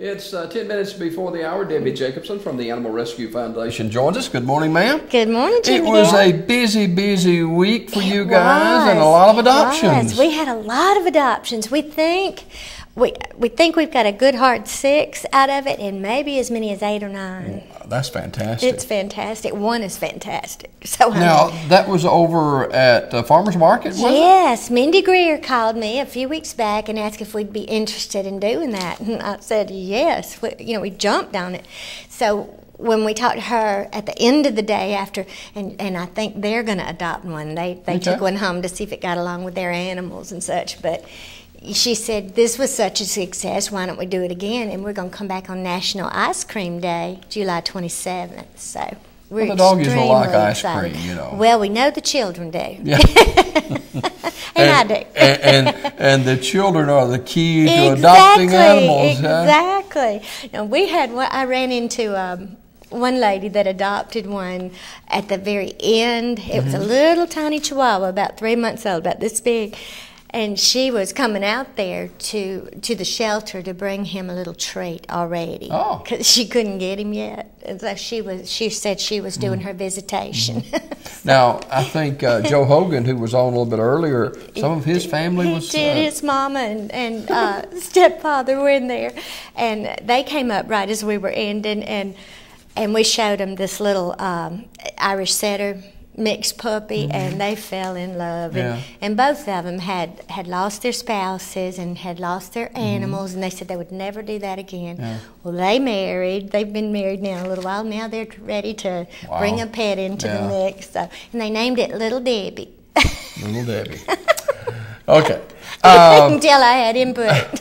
It's 10 minutes before the hour. Debi Jacobson from the Animal Rescue Foundation joins us. Good morning, ma'am. Good morning, Jimmy It was Dale. a busy week for you guys and a lot of adoptions. We had a lot of adoptions. We think we've got a good hard 6 out of it, and maybe as many as 8 or 9. That's fantastic. It's fantastic. One is fantastic. So now, that was over at Farmers Market, was it? Yes. Mindy Greer called me a few weeks back and asked if we'd be interested in doing that. And I said yes. We jumped on it. So when we talked to her at the end of the day after, and I think they're going to adopt one. They took one home to see if it got along with their animals and such. But she said, this was such a success, why don't we do it again? And we're going to come back on National Ice Cream Day, July 27th. So we're the doggies will like ice excited. Cream, you know. Well, we know the children do. Yeah. and I do. and the children are the key to adopting animals. Exactly. Now, I ran into one lady that adopted one at the very end. It was a little tiny Chihuahua, about 3 months old, about this big. And she was coming out there to the shelter to bring him a little treat already, because she couldn't get him yet. And so she said she was doing her visitation. Now, I think Joe Hogan, who was on a little bit earlier, some of his family was... His mama and stepfather were in there. And they came up right as we were ending, and we showed them this little Irish setter mixed puppy, and they fell in love. And both of them had lost their spouses and had lost their animals, and they said they would never do that again. Well, they married. They've been married now a little while. Now they're ready to bring a pet into the mix. So, and they named it Little Debbie. Little Debbie. Okay. You can tell I had input.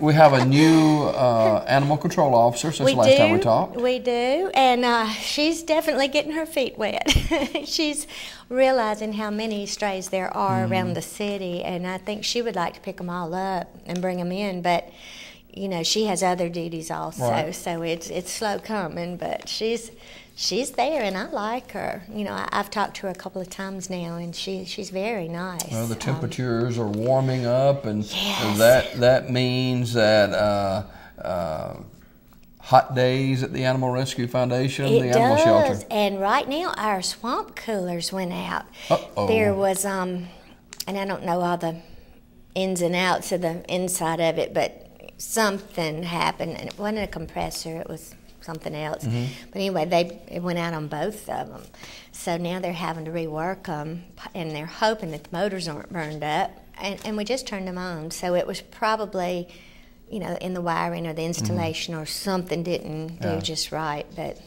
We have a new animal control officer since the last time we talked. We do, and she's definitely getting her feet wet. She's realizing how many strays there are around the city, and I think she would like to pick them all up and bring them in, but she has other duties also, so it's slow coming, but she's there, and I like her. I've talked to her a couple of times now, and she's very nice. Well, the temperatures are warming up, and that means that hot days at the Animal Rescue Foundation, the animal shelter. And right now our swamp coolers went out. There was, and I don't know all the ins and outs of the inside of it, but something happened, and it wasn't a compressor, it was something else. But anyway, it went out on both of them. So now they're having to rework them, and they're hoping that the motors aren't burned up. And we just turned them on. So it was probably, in the wiring or the installation or something didn't do just right. But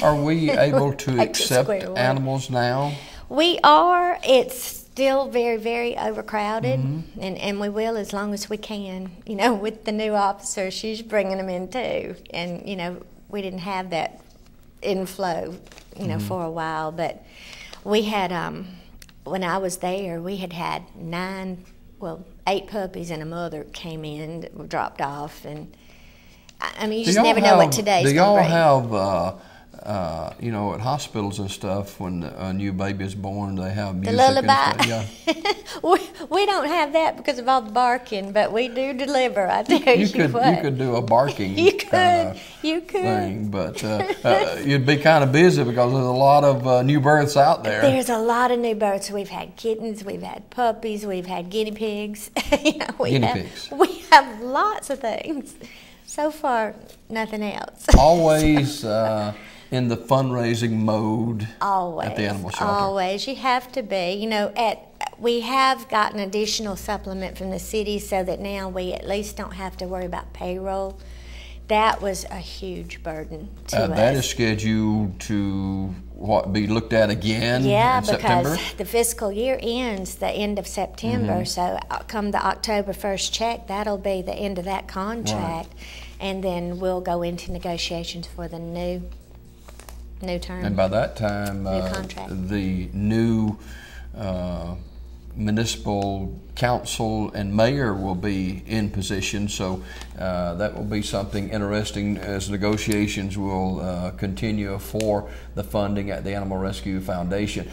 are we able to accept animals now? We are. It's still very, very overcrowded, and we will as long as we can. With the new officer, she's bringing them in too, and we didn't have that inflow, for a while. But we had, when I was there, we had 8 puppies and a mother came in, that were dropped off, and I mean, you just never know what today's going to bring. Do y'all have at hospitals and stuff, when a new baby is born, they have music the lullaby. And stuff. we don't have that because of all the barking, but we do deliver. I tell you what. You could do a barking. You could. Thing, but you'd be kind of busy because there's a lot of new births out there. There's a lot of new births. We've had kittens, we've had puppies, we've had guinea pigs. We have lots of things. So far, nothing else. Always in the fundraising mode. Always. At the animal shelter. Always. You have to be. We have gotten additional supplement from the city so that now we at least don't have to worry about payroll. That was a huge burden to us. That is scheduled to be looked at again in September? Because the fiscal year ends the end of September, so come the October 1st check, that'll be the end of that contract, and then we'll go into negotiations for the new term. And by that time, the new municipal council and mayor will be in position, so that will be something interesting as negotiations will continue for the funding at the Animal Rescue Foundation.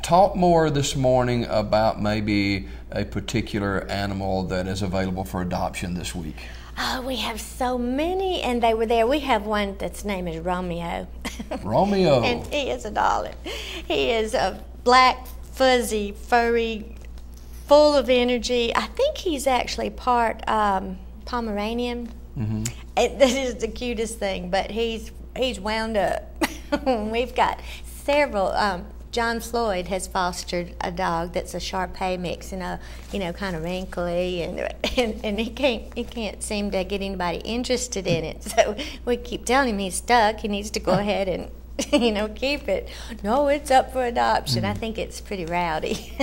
Talk more this morning about maybe a particular animal that is available for adoption this week. Oh, we have so many, and they were there. We have one that's name is Romeo. Romeo. And he is a darling. He is a black, fuzzy, furry, full of energy. I think he's actually part Pomeranian. Mm-hmm. This is the cutest thing, but he's wound up. We've got several. John Floyd has fostered a dog that's a Shar-Pei mix, and kind of wrinkly, and he can't seem to get anybody interested in it. So we keep telling him he's stuck. He needs to go ahead and keep it. No, it's up for adoption. I think it's pretty rowdy.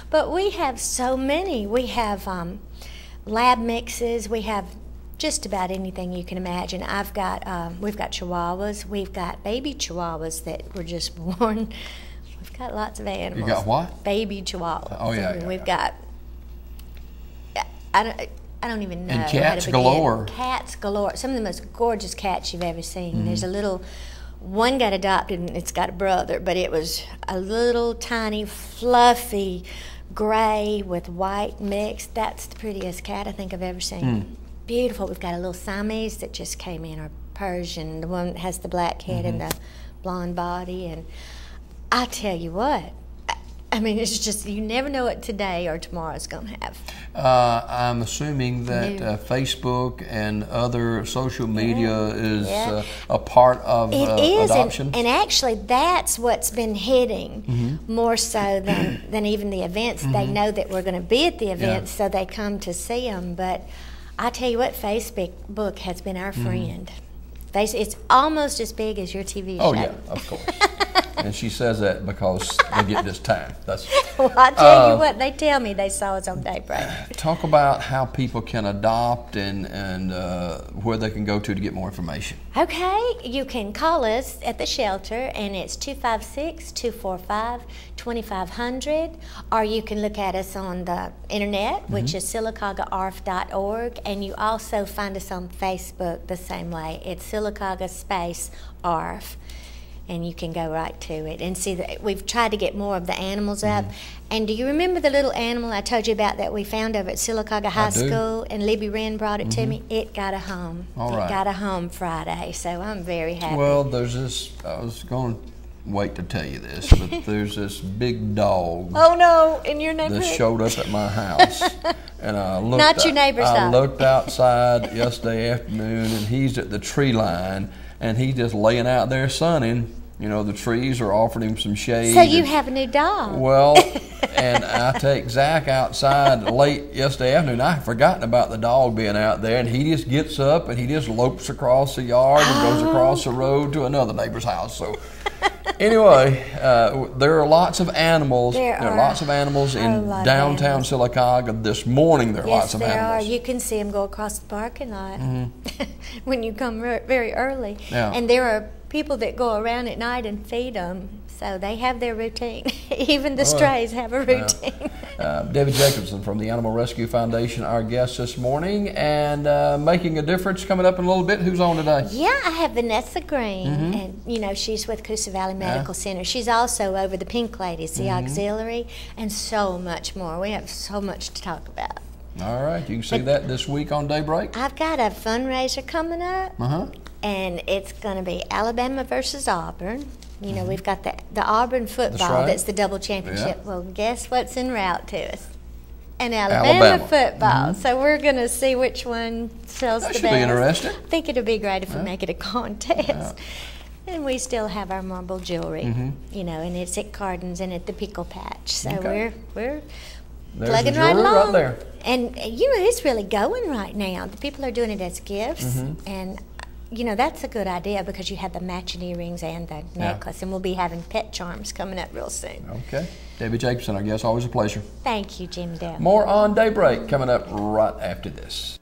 But we have so many. We have lab mixes. We have just about anything you can imagine. We've got Chihuahuas. We've got baby Chihuahuas that were just born. We've got lots of animals. You got what? Baby Chihuahuas. Oh yeah. We've got. I don't even know. And cats galore. Cats galore. Some of the most gorgeous cats you've ever seen. Mm-hmm. There's a little. One got adopted and it's got a brother, but it was a little tiny, fluffy, gray with white mix. That's the prettiest cat I think I've ever seen. Beautiful. We've got a little Siamese that just came in, or Persian, the one that has the black head and the blonde body. And I tell you what, I mean, it's just, you never know what today or tomorrow's going to have. I'm assuming that Facebook and other social media is a part of adoption. And actually, that's what's been hitting more so than even the events. They know that we're going to be at the events, so they come to see them. But I tell you what, Facebook has been our friend. It's almost as big as your TV show. Oh, yeah, of course. And she says that because they get this time. Well, I tell you what, they tell me they saw us on Daybreak. Talk about how people can adopt and where they can go to get more information. Okay, you can call us at the shelter, and it's 256-245-2500, or you can look at us on the internet, which is sylacaugaarf.org, and you also find us on Facebook the same way. It's Sylacauga space ARF. And you can go right to it and see that we've tried to get more of the animals up. And do you remember the little animal I told you about that we found over at Sylacauga High School? And Libby Wren brought it to me. It got a home. It got a home Friday, so I'm very happy. Well, there's this. I was going to wait to tell you this, but there's this big dog. Oh no! In your neighborhood? That showed up at my house, and I looked. Not your neighbor's dog. I looked outside yesterday afternoon, and he's at the tree line, and he's just laying out there sunning. The trees are offering him some shade. So you have a new dog. Well, and I take Zach outside late yesterday afternoon. I had forgotten about the dog being out there, and he just gets up and he just lopes across the yard and goes across the road to another neighbor's house. So anyway, there are lots of animals. There are lots of animals in downtown Sylacauga this morning. There are lots of animals. Yes, there are. You can see them go across the parking lot when you come very early. Yeah. And there are people that go around at night and feed them, so they have their routine. Even the strays have a routine. Debi Jacobson from the Animal Rescue Foundation, our guest this morning, and Making a Difference coming up in a little bit. Who's on today? Yeah, I have Vanessa Green, and she's with Coosa Valley Medical Center. She's also over the Pink Ladies, the auxiliary, and so much more. We have so much to talk about. All right, you can see that this week on Daybreak. I've got a fundraiser coming up. And it's going to be Alabama versus Auburn. We've got the Auburn football that's the double championship. Yeah. Well, guess what's en route to us? An Alabama football. So we're going to see which one sells the best. That should be interesting. I think it'll be great if we make it a contest. And we still have our marble jewelry, and it's at Cardin's and at the Pickle Patch. So we're plugging right along. Right there. And it's really going right now. The people are doing it as gifts, and that's a good idea because you have the matching earrings and the necklace, and we'll be having pet charms coming up real soon. Okay. Debi Jacobson, I guess, always a pleasure. Thank you, Jimmy Dale. More on Daybreak coming up right after this.